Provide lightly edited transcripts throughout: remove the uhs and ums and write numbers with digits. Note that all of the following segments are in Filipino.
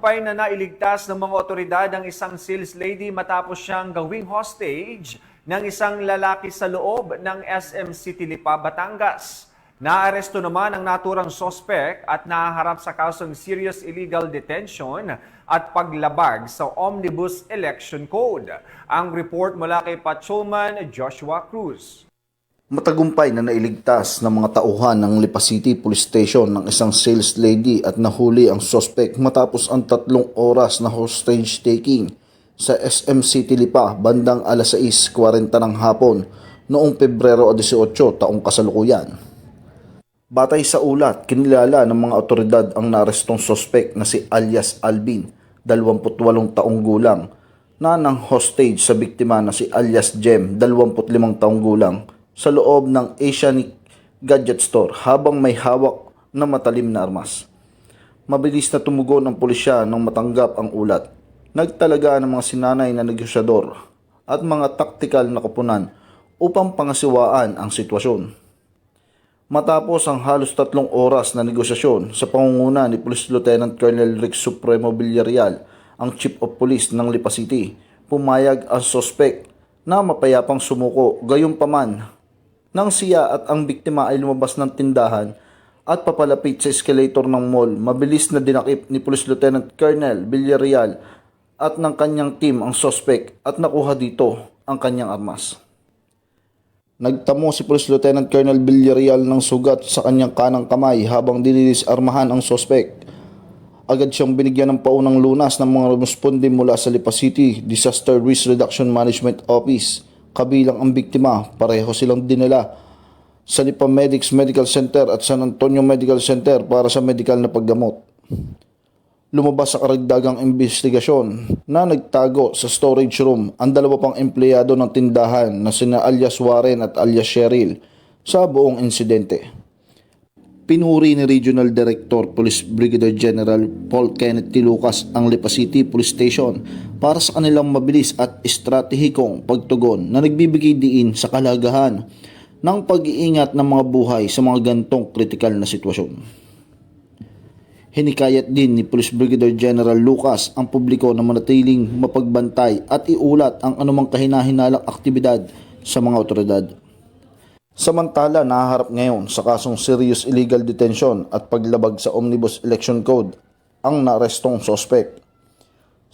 Pay na nailigtas ng mga otoridad ang isang sales lady matapos siyang gawing hostage ng isang lalaki sa loob ng SM City Lipa, Batangas. Naaresto naman ang naturang sospek at nahaharap sa kasong serious illegal detention at paglabag sa Omnibus Election Code. Ang report mula kay Patrolman Joshua Cruz. Matagumpay na nailigtas ng mga tauhan ng Lipa City Police Station ng isang sales lady at nahuli ang suspect matapos ang 3 oras na hostage taking sa SM City Lipa bandang alas 6:40 ng hapon noong Pebrero 18 taong kasalukuyan. Batay sa ulat, kinilala ng mga otoridad ang naarestong suspect na si alias Alvin, 28 taong gulang, na nang hostage sa biktima na si alias Jem, 25 taong gulang, sa loob ng Asianic Gadget Store habang may hawak na matalim na armas. Mabilis na tumugon ang pulisya nang matanggap ang ulat. Nagtalaga ng mga sinanay na negosyador at mga taktikal na koponan upang pangasiwaan ang sitwasyon. Matapos ang halos 3 oras na negosasyon sa pangunguna ni Police Lieutenant Colonel Rick Supremo Villarreal, ang Chief of Police ng Lipa City, pumayag ang suspect na mapayapang sumuko. Gayunpaman, nang siya at ang biktima ay lumabas ng tindahan at papalapit sa escalator ng mall, mabilis na dinakip ni Police Lieutenant Colonel Villarreal at ng kanyang team ang suspect at nakuha dito ang kanyang armas. Nagtamo si Police Lieutenant Colonel Villarreal ng sugat sa kanyang kanang kamay habang dinilisarmahan ang suspect. Agad siyang binigyan ng paunang lunas ng mga responde mula sa Lipa City Disaster Risk Reduction Management Office. Kabilang ang biktima, pareho silang dinala sa Lipa Medics Medical Center at San Antonio Medical Center para sa medical na paggamot. Lumabas sa karagdagang investigasyon na nagtago sa storage room ang 2 pang empleyado ng tindahan na sina alias Warren at alias Cheryl sa buong insidente. Pinuri ni Regional Director Police Brigadier General Paul Kenneth T. Lucas ang Lipa City Police Station para sa kanilang mabilis at estratehikong pagtugon na nagbibigay diin sa kahalagahan ng pag-iingat ng mga buhay sa mga gantong kritikal na sitwasyon. Hinikayat din ni Police Brigadier General Lucas ang publiko na manatiling mapagbantay at iulat ang anumang kahinahinalang aktibidad sa mga otoridad. Samantala, nahaharap ngayon sa kasong serious illegal detention at paglabag sa Omnibus Election Code ang naarestong suspect.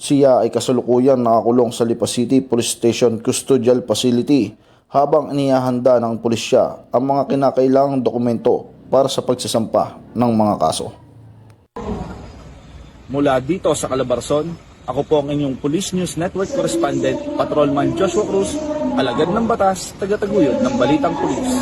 Siya ay kasalukuyang nakakulong sa Lipa City Police Station Custodial Facility habang inihahanda ng pulisya ang mga kinakailangang dokumento para sa pagsasampa ng mga kaso. Mula dito sa Calabarzon, ako po ang inyong Police News Network Correspondent, Patrolman Joshua Cruz, alagad ng batas, taga-taguyod ng Balitang Pulis.